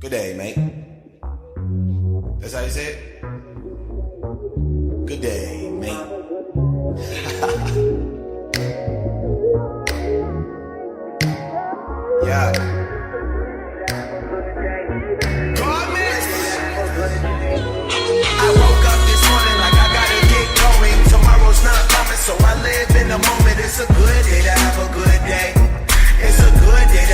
Good day, mate. That's how you say it? Good day, mate. Yeah. I woke up this morning like I gotta get going. Tomorrow's not coming, so I live in the moment. It's a good day to have a good day. It's a good day to